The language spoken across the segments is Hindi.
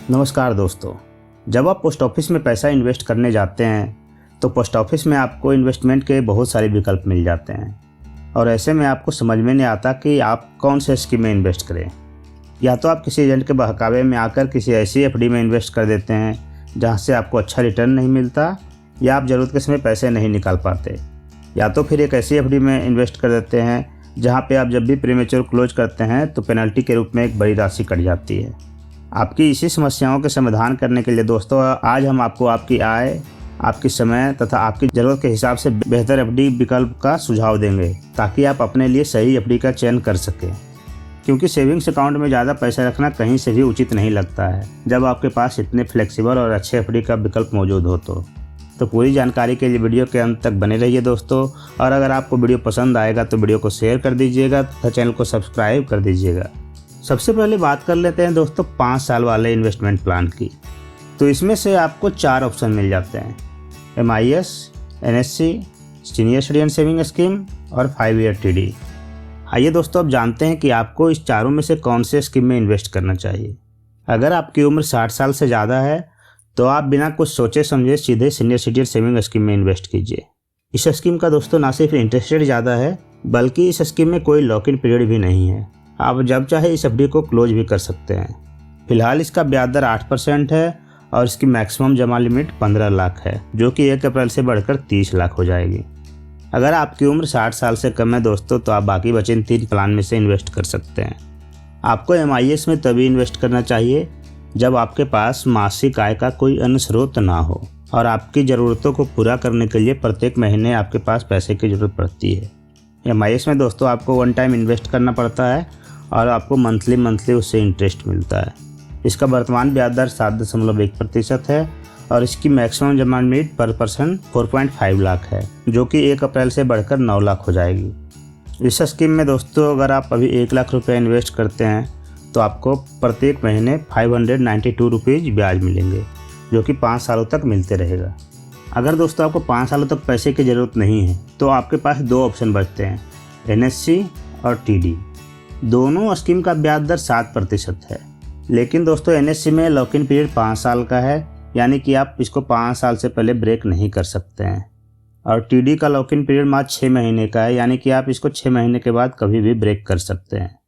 नमस्कार दोस्तों। जब आप पोस्ट ऑफिस में पैसा इन्वेस्ट करने जाते हैं तो पोस्ट ऑफिस में आपको इन्वेस्टमेंट के बहुत सारे विकल्प मिल जाते हैं और ऐसे में आपको समझ में नहीं आता कि आप कौन से स्कीम में इन्वेस्ट करें। या तो आप किसी एजेंट के बहकावे में आकर किसी ऐसी एफडी में इन्वेस्ट कर देते हैं जहां से आपको अच्छा रिटर्न नहीं मिलता या आप ज़रूरत के समय पैसे नहीं निकाल पाते, या तो फिर एक ऐसी एफडी में इन्वेस्ट कर देते हैं जहाँ पे आप जब भी प्रीमेच्योर क्लोज करते हैं तो पेनल्टी के रूप में एक बड़ी राशि कट जाती है। आपकी इसी समस्याओं के समाधान करने के लिए दोस्तों आज हम आपको आपकी आय, आपकी समय तथा आपकी ज़रूरत के हिसाब से बेहतर एफडी विकल्प का सुझाव देंगे ताकि आप अपने लिए सही एफडी का चयन कर सकें। क्योंकि सेविंग्स अकाउंट में ज़्यादा पैसा रखना कहीं से भी उचित नहीं लगता है जब आपके पास इतने फ्लेक्सिबल और अच्छे एफडी का विकल्प मौजूद हो। तो पूरी जानकारी के लिए वीडियो के अंत तक बने रहिए दोस्तों। और अगर आपको वीडियो पसंद आएगा तो वीडियो को शेयर कर दीजिएगा तथा चैनल को सब्सक्राइब कर दीजिएगा। सबसे पहले बात कर लेते हैं दोस्तों 5 साल वाले इन्वेस्टमेंट प्लान की। तो इसमें से आपको 4 ऑप्शन मिल जाते हैं: MIS, NSC, senior citizen saving scheme और 5 ईयर TD। आइए दोस्तों अब जानते हैं कि आपको इस चारों में से कौन से स्कीम में इन्वेस्ट करना चाहिए। अगर आपकी उम्र 60 साल से ज़्यादा है तो आप बिना कुछ सोचे समझे सीधे सीनियर सिटीजन सेविंग स्कीम में इन्वेस्ट कीजिए। इस स्कीम का दोस्तों ना सिर्फ इंटरेस्ट रेट ज़्यादा है बल्कि इस स्कीम में कोई लॉक इन पीरियड भी नहीं है। आप जब चाहे इस एफडी को क्लोज भी कर सकते हैं। फिलहाल इसका ब्याज दर 8% है और इसकी मैक्सिमम जमा लिमिट 15 लाख है, जो कि 1 अप्रैल से बढ़कर 30 लाख हो जाएगी। अगर आपकी उम्र 60 साल से कम है दोस्तों तो आप बाकी बचे 3 प्लान में से इन्वेस्ट कर सकते हैं। आपको MIS में तभी इन्वेस्ट करना चाहिए जब आपके पास मासिक आय का कोई अन्य स्रोत ना हो और आपकी ज़रूरतों को पूरा करने के लिए प्रत्येक महीने आपके पास पैसे की ज़रूरत पड़ती है। MIS में दोस्तों आपको 1 टाइम इन्वेस्ट करना पड़ता है और आपको मंथली उससे इंटरेस्ट मिलता है। इसका वर्तमान ब्याज दर 7.1% है और इसकी मैक्सिमम जमा लिमिट पर पर्सन 4.5 लाख है, जो कि 1 अप्रैल से बढ़कर 9 लाख हो जाएगी। इस स्कीम में दोस्तों अगर आप अभी 1 लाख रुपये इन्वेस्ट करते हैं तो आपको प्रत्येक महीने 592 रुपीज़ ब्याज मिलेंगे, जो कि 5 सालों तक मिलते रहेगा। अगर दोस्तों आपको 5 सालों तक पैसे की ज़रूरत नहीं है तो आपके पास 2 ऑप्शन बचते हैं, NSC और TD। दोनों स्कीम का ब्याज दर 7% है, लेकिन दोस्तों NSC में लॉक इन पीरियड 5 साल का है, यानी कि आप इसको 5 साल से पहले ब्रेक नहीं कर सकते हैं। और TD का लॉक इन पीरियड मात्र 6 महीने का है, यानी कि आप इसको 6 महीने के बाद कभी भी ब्रेक कर सकते हैं।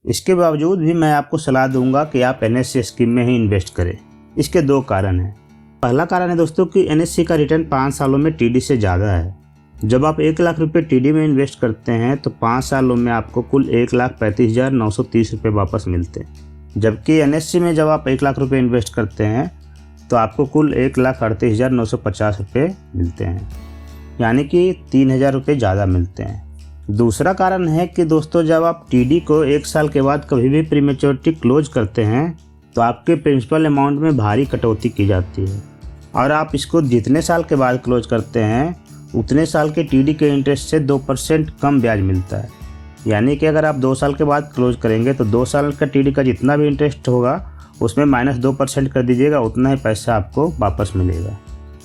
इसके बावजूद भी मैं आपको सलाह दूंगा कि आप NSC स्कीम में ही इन्वेस्ट करें। इसके 2 कारण हैं। पहला कारण है दोस्तों कि NSC का रिटर्न 5 सालों में TD से ज़्यादा है। जब आप 1 लाख रुपये TD में इन्वेस्ट करते हैं तो 5 सालों में आपको कुल 1,35,930 रुपये वापस मिलते हैं, जबकि NSC में जब आप 1 लाख रुपये इन्वेस्ट करते हैं तो आपको कुल 1,38,950 रुपये मिलते हैं, यानी कि 3,000 रुपये ज़्यादा मिलते हैं। दूसरा कारण है कि दोस्तों जब आप TD को 1 साल के बाद कभी भी प्रीमेच्योरिटी क्लोज करते हैं तो आपके प्रिंसिपल अमाउंट में भारी कटौती की जाती है और आप इसको जितने साल के बाद क्लोज करते हैं उतने साल के TD के इंटरेस्ट से 2% कम ब्याज मिलता है। यानी कि अगर आप 2 साल के बाद क्लोज करेंगे तो 2 साल का TD का जितना भी इंटरेस्ट होगा उसमें -2% कर दीजिएगा, उतना ही पैसा आपको वापस मिलेगा।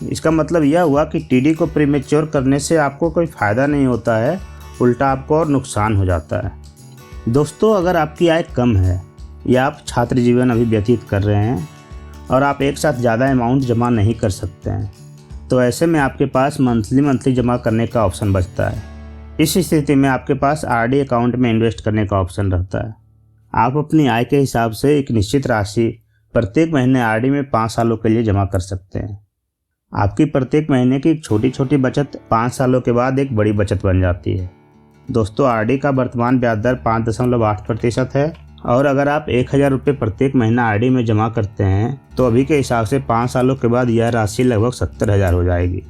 इसका मतलब यह हुआ कि TD को प्रीमेच्योर करने से आपको कोई फ़ायदा नहीं होता है, उल्टा आपको और नुकसान हो जाता है। दोस्तों अगर आपकी आय कम है या आप छात्र जीवन अभी व्यतीत कर रहे हैं और आप एक साथ ज़्यादा अमाउंट जमा नहीं कर सकते हैं तो ऐसे में आपके पास मंथली जमा करने का ऑप्शन बचता है। इस स्थिति में आपके पास RD अकाउंट में इन्वेस्ट करने का ऑप्शन रहता है। आप अपनी आय के हिसाब से एक निश्चित राशि प्रत्येक महीने RD में 5 सालों के लिए जमा कर सकते हैं। आपकी प्रत्येक महीने की छोटी बचत 5 सालों के बाद एक बड़ी बचत बन जाती है। दोस्तों RD का वर्तमान ब्याज दर 5.8% है और अगर आप 1,000 रुपये प्रत्येक महीना RD में जमा करते हैं तो अभी के हिसाब से 5 सालों के बाद यह राशि लगभग 70,000 हो जाएगी।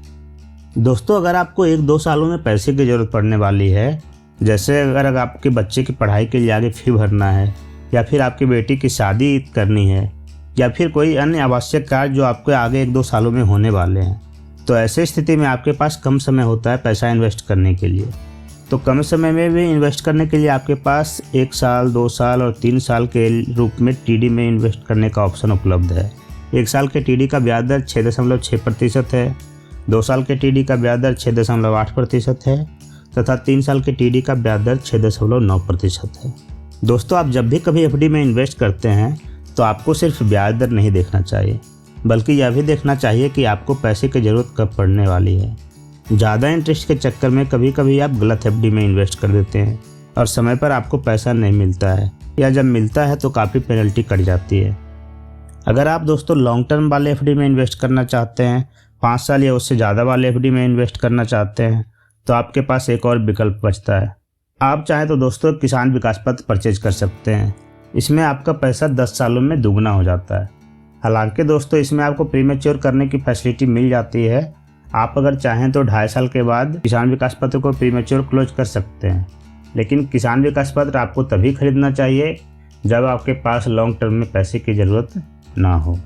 दोस्तों अगर आपको 1-2 सालों में पैसे की ज़रूरत पड़ने वाली है, जैसे अगर आपके बच्चे की पढ़ाई के लिए आगे फी भरना है या फिर आपकी बेटी की शादी करनी है या फिर कोई अन्य आवश्यक कार्य जो आपके आगे 1-2 सालों में होने वाले हैं, तो ऐसे स्थिति में आपके पास कम समय होता है पैसा इन्वेस्ट करने के लिए। तो कम समय में भी इन्वेस्ट करने के लिए आपके पास 1 साल, 2 साल और 3 साल के रूप में TD में इन्वेस्ट करने का ऑप्शन उपलब्ध है। 1 साल के TD का ब्याज दर 6.6% है, 2 साल के TD का ब्याज दर 6.8% है तथा 3 साल के TD का ब्याज दर 6.9% है। दोस्तों आप जब भी कभी FD में इन्वेस्ट करते हैं तो आपको सिर्फ ब्याज दर नहीं देखना चाहिए, बल्कि यह भी देखना चाहिए कि आपको पैसे की ज़रूरत कब पड़ने वाली है। ज़्यादा इंटरेस्ट के चक्कर में कभी कभी आप गलत एफडी में इन्वेस्ट कर देते हैं और समय पर आपको पैसा नहीं मिलता है, या जब मिलता है तो काफ़ी पेनल्टी कट जाती है। अगर आप दोस्तों लॉन्ग टर्म वाले एफडी में इन्वेस्ट करना चाहते हैं, 5 साल या उससे ज़्यादा वाले एफडी में इन्वेस्ट करना चाहते हैं, तो आपके पास एक और विकल्प बचता है। आप चाहें तो दोस्तों किसान विकास पत्र परचेज कर सकते हैं। इसमें आपका पैसा 10 सालों में दुगना हो जाता है। हालांकि दोस्तों इसमें आपको प्रीमेच्योर करने की फैसिलिटी मिल जाती है। आप अगर चाहें तो 2.5 साल के बाद किसान विकास पत्र को प्रीमेच्योर क्लोज कर सकते हैं, लेकिन किसान विकास पत्र आपको तभी खरीदना चाहिए जब आपके पास लॉन्ग टर्म में पैसे की ज़रूरत ना हो।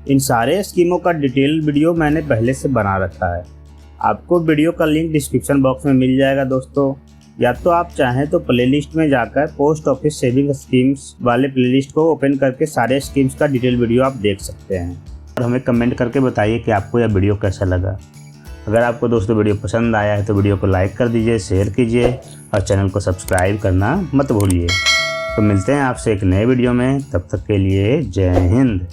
इन सारे स्कीमों का डिटेल वीडियो मैंने पहले से बना रखा है। आपको वीडियो का लिंक डिस्क्रिप्शन बॉक्स में मिल जाएगा दोस्तों, या तो आप चाहें तो प्लेलिस्ट में जाकर पोस्ट ऑफिस सेविंग स्कीम्स वाले प्लेलिस्ट को ओपन करके सारे स्कीम्स का डिटेल वीडियो आप देख सकते हैं। और हमें कमेंट करके बताइए कि आपको यह वीडियो कैसा लगा। अगर आपको दोस्तों वीडियो पसंद आया है तो वीडियो को लाइक कर दीजिए, शेयर कीजिए और चैनल को सब्सक्राइब करना मत भूलिए। तो मिलते हैं आपसे एक नए वीडियो में, तब तक के लिए जय हिंद।